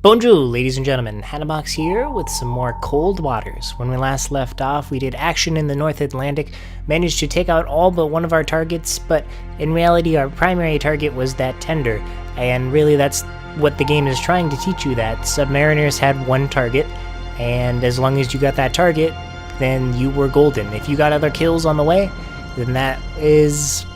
Bonjour, ladies and gentlemen, Hannabox here with some more Cold Waters. When we last left off, we did action in the North Atlantic, managed to take out all but one of our targets, but in reality our primary target was that tender, and really that's what the game is trying to teach you, that submariners had one target, and as long as you got that target, then you were golden. If you got other kills on the way, then that is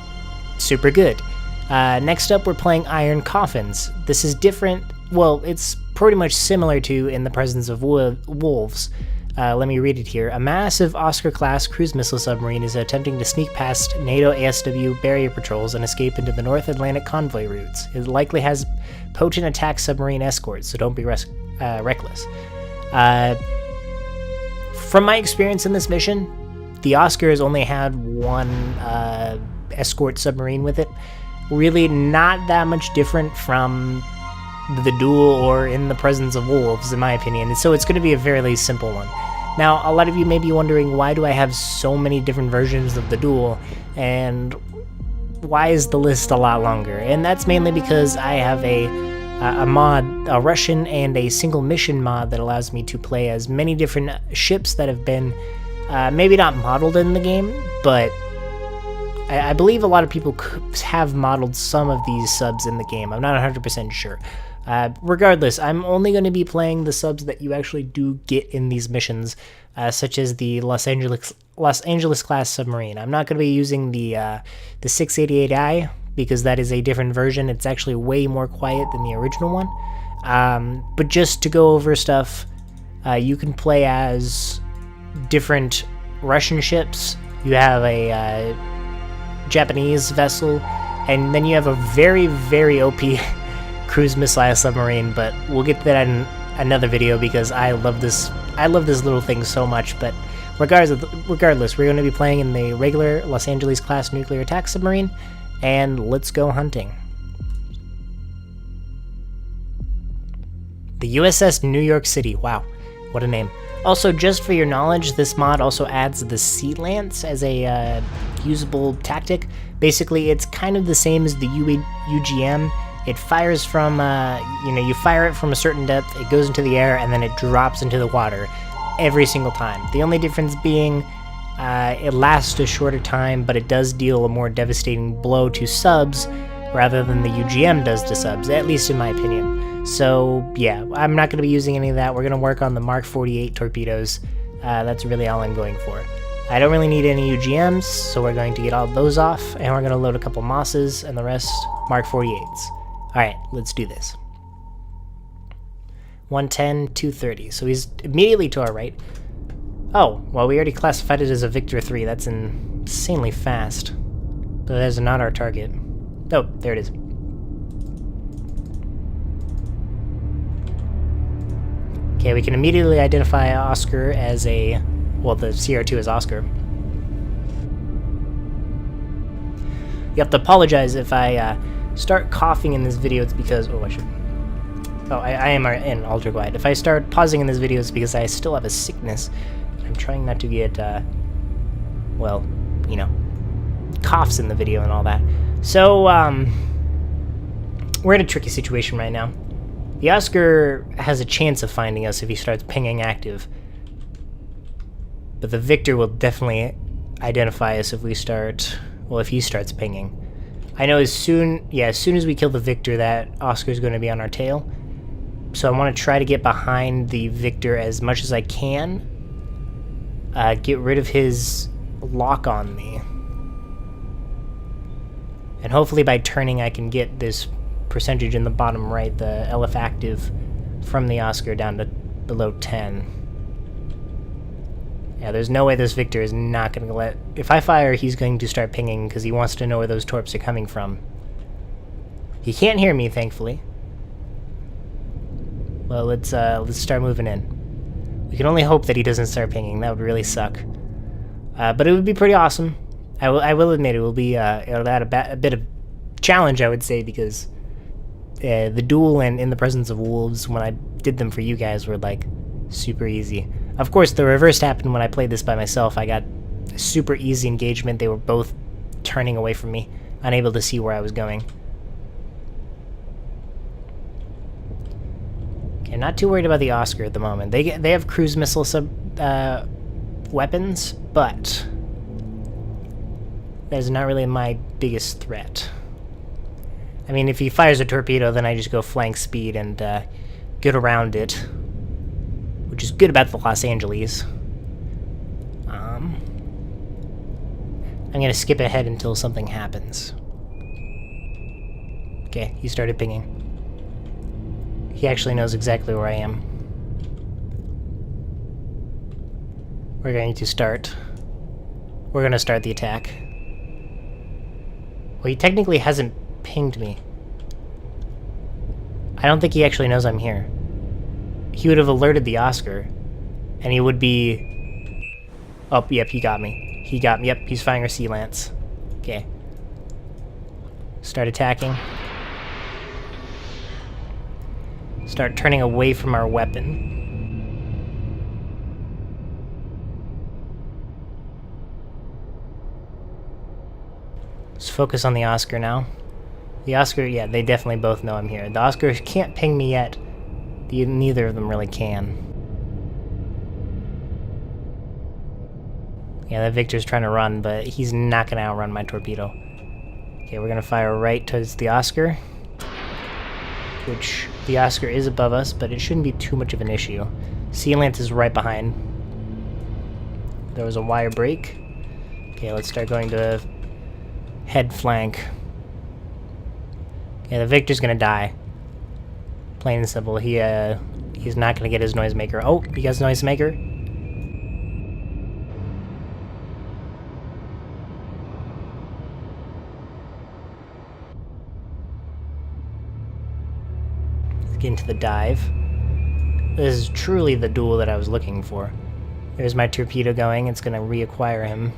super good. Next up, we're playing Iron Coffins. This is different. Well, it's pretty much similar to In the Presence of Wolves. Let me read it here. A massive Oscar-class cruise missile submarine is attempting to sneak past NATO ASW barrier patrols and escape into the North Atlantic convoy routes. It likely has potent attack submarine escorts, so don't be reckless. From my experience in this mission, the Oscar has only had one escort submarine with it. Really not that much different from the Duel or In the Presence of Wolves, in my opinion, so it's going to be a fairly simple one. Now, a lot of you may be wondering, why do I have so many different versions of the Duel, and why is the list a lot longer? And that's mainly because I have a mod, a Russian and a single mission mod that allows me to play as many different ships that have been maybe not modeled in the game, but I believe a lot of people have modeled some of these subs in the game. I'm not 100% sure. Regardless, I'm only going to be playing the subs that you actually do get in these missions, such as the Los Angeles class submarine. I'm not going to be using the 688i because that is a different version. It's actually way more quiet than the original one. But just to go over stuff, you can play as different Russian ships. You have a Japanese vessel, and then you have a very, very OP cruise missile submarine, but we'll get to that in another video because I love this little thing so much. But regardless, we're going to be playing in the regular Los Angeles class nuclear attack submarine, and let's go hunting. The USS New York City. Wow, what a name. Also, just for your knowledge, this mod also adds the Sea Lance as a usable tactic. Basically, it's kind of the same as the UGM. It fires from, you fire it from a certain depth, it goes into the air, and then it drops into the water every single time. The only difference being it lasts a shorter time, but it does deal a more devastating blow to subs rather than the UGM does to subs, at least in my opinion. So, yeah, I'm not going to be using any of that. We're going to work on the Mark 48 torpedoes. That's really all I'm going for. I don't really need any UGMs, so we're going to get all those off, and we're going to load a couple Mosses, and the rest Mark 48s. Alright, let's do this. 110, 230. So he's immediately to our right. Oh, well, we already classified it as a Victor 3. That's insanely fast. But that is not our target. Oh, there it is. Okay, we can immediately identify Oscar as a... Well, the CR2 is Oscar. You have to apologize if I start coughing in this video. It's because... Oh, I should... Oh, I am in Ultra Glide. If I start pausing in this video, it's because I still have a sickness. I'm trying not to get, well, you know, coughs in the video and all that. So, we're in a tricky situation right now. The Oscar has a chance of finding us if he starts pinging active. But the Victor will definitely identify us if we start... Well, if he starts pinging. I know as soon as we kill the Victor, that Oscar's going to be on our tail. So I want to try to get behind the Victor as much as I can. Get rid of his lock on me. And hopefully by turning I can get this percentage in the bottom right, the LF active, from the Oscar down to below 10. Yeah, there's no way this Victor is not going to let... If I fire, he's going to start pinging because he wants to know where those torps are coming from. He can't hear me, thankfully. Well, let's start moving in. We can only hope that he doesn't start pinging. That would really suck. But it would be pretty awesome. I will admit it will be it'll add a bit of challenge, I would say, because the Duel and In the Presence of Wolves, when I did them for you guys, were like super easy. Of course, the reverse happened when I played this by myself. I got super easy engagement. They were both turning away from me, unable to see where I was going. Okay, not too worried about the Oscar at the moment. They have cruise missile weapons, but that is not really my biggest threat. I mean, if he fires a torpedo, then I just go flank speed and get around it, which is good about the Los Angeles. I'm gonna skip ahead until something happens. Okay, he started pinging. He actually knows exactly where I am. We're going to start. We're gonna start the attack. Well, he technically hasn't pinged me. I don't think he actually knows I'm here. He would have alerted the Oscar, and he would be... Oh, yep, he got me. He got me. Yep, he's firing a Sea Lance. Okay. Start attacking. Start turning away from our weapon. Let's focus on the Oscar now. The Oscar, yeah, they definitely both know I'm here. The Oscar can't ping me yet. Neither of them really can. Yeah, that Victor's trying to run, but he's not going to outrun my torpedo. Okay, we're going to fire right towards the Oscar. Which, the Oscar is above us, but it shouldn't be too much of an issue. Sea Lance is right behind. There was a wire break. Okay, let's start going to head flank. Yeah, the Victor's gonna die. Plain and simple. He's not gonna get his noisemaker. Oh, he got his noisemaker. Let's get into the dive. This is truly the duel that I was looking for. There's my torpedo going. It's gonna reacquire him.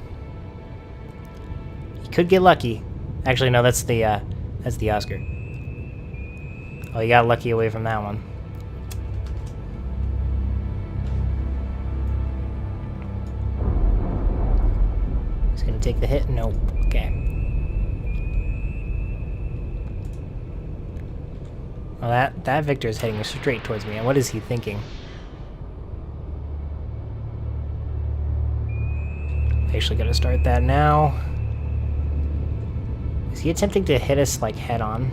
He could get lucky. Actually, no, that's the Oscar. Oh, he got lucky away from that one. He's gonna take the hit? Nope. Okay. Well, that Victor is heading straight towards me. And what is he thinking? Actually gotta start that now. Is he attempting to hit us, like, head on?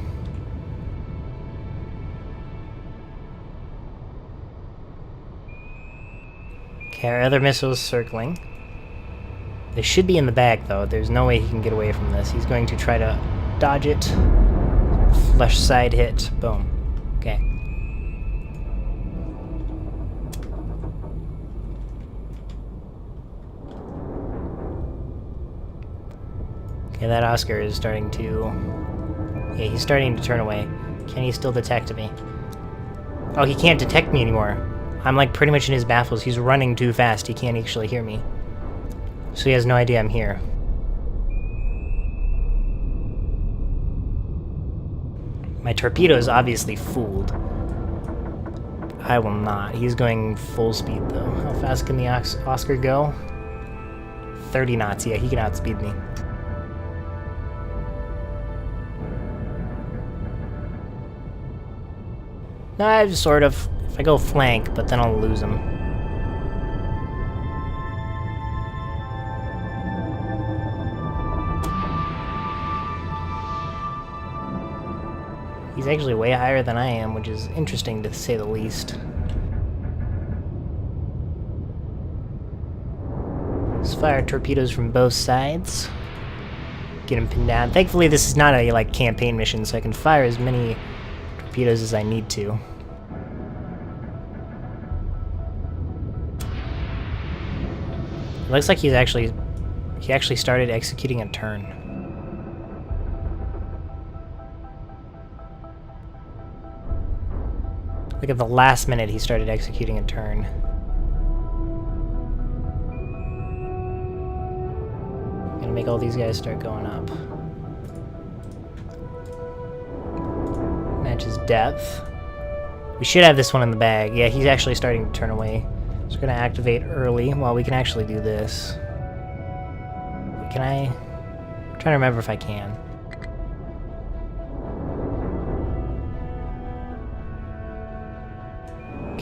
Okay, our other missile's circling. They should be in the bag, though. There's no way he can get away from this. He's going to try to dodge it. Flush side hit. Boom. Okay. Okay, that Oscar is starting to... Yeah, he's starting to turn away. Can he still detect me? Oh, he can't detect me anymore. I'm like pretty much in his baffles. He's running too fast. He can't actually hear me. So he has no idea I'm here. My torpedo is obviously fooled. I will not. He's going full speed though. How fast can the Oscar go? 30 knots. Yeah, he can outspeed me. No, I just sort of... If I go flank, but then I'll lose him. He's actually way higher than I am, which is interesting to say the least. Let's fire torpedoes from both sides. Get him pinned down. Thankfully, this is not a, like, campaign mission, so I can fire as many torpedoes as I need to. It looks like he actually started executing a turn. Like at the last minute he started executing a turn. I'm gonna make all these guys start going up. Matches depth. We should have this one in the bag. Yeah, he's actually starting to turn away. So we're gonna activate early. Well, we can actually do this. Can I? I'm trying to remember if I can.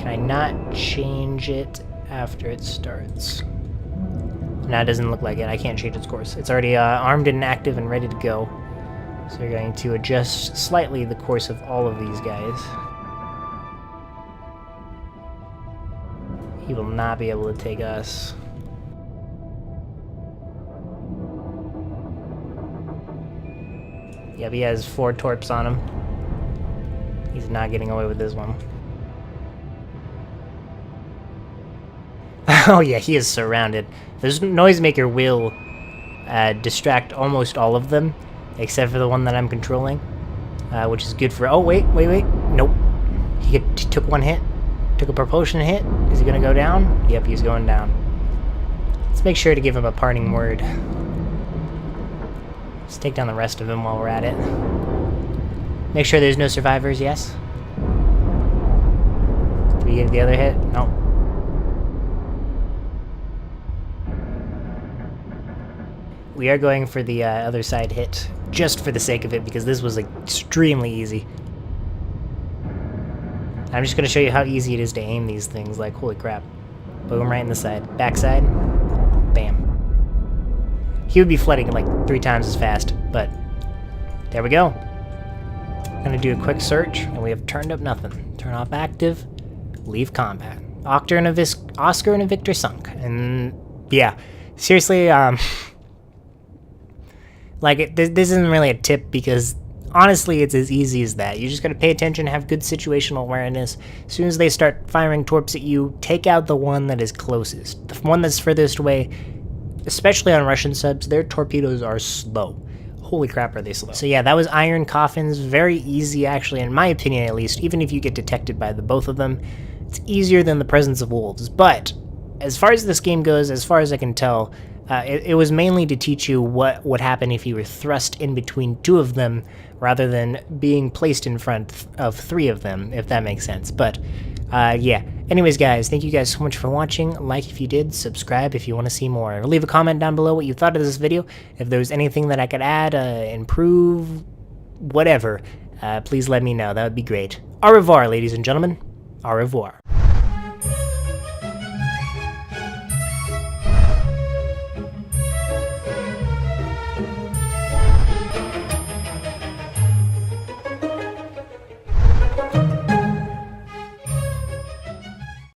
Can I not change it after it starts? No, it doesn't look like it. I can't change its course. It's already armed and active and ready to go. So we're going to adjust slightly the course of all of these guys. He will not be able to take us. Yep, he has 4 torps on him. He's not getting away with this one. Oh yeah, he is surrounded. This noisemaker will distract almost all of them, except for the one that I'm controlling, which is good for... Oh, wait. Nope. He took 1 hit. Took a propulsion hit. Is he going to go down? Yep, he's going down. Let's make sure to give him a parting word. Let's take down the rest of them while we're at it. Make sure there's no survivors, yes? Did we get the other hit? No. We are going for the other side hit, just for the sake of it, because this was extremely easy. I'm just going to show you how easy it is to aim these things, like, holy crap. Boom, right in the side. Backside. Bam. He would be flooding like 3 times as fast, but there we go. I'm going to do a quick search, and we have turned up nothing. Turn off active, leave combat. Oscar and a Victor sunk. And, yeah, seriously, like, this isn't really a tip, because honestly, it's as easy as that. You just gotta pay attention, have good situational awareness. As soon as they start firing torps at you, take out the one that is closest. The one that's furthest away, especially on Russian subs, their torpedoes are slow. Holy crap, are they slow. So yeah, that was Iron Coffins. Very easy, actually, in my opinion at least. Even if you get detected by the both of them, it's easier than the presence of wolves. But as far as this game goes, as far as I can tell, it was mainly to teach you what would happen if you were thrust in between 2 of them rather than being placed in front of 3 of them, if that makes sense. But, yeah. Anyways, guys, thank you guys so much for watching. Like if you did, subscribe if you want to see more. Leave a comment down below what you thought of this video. If there was anything that I could add, improve, whatever, please let me know. That would be great. Au revoir, ladies and gentlemen. Au revoir.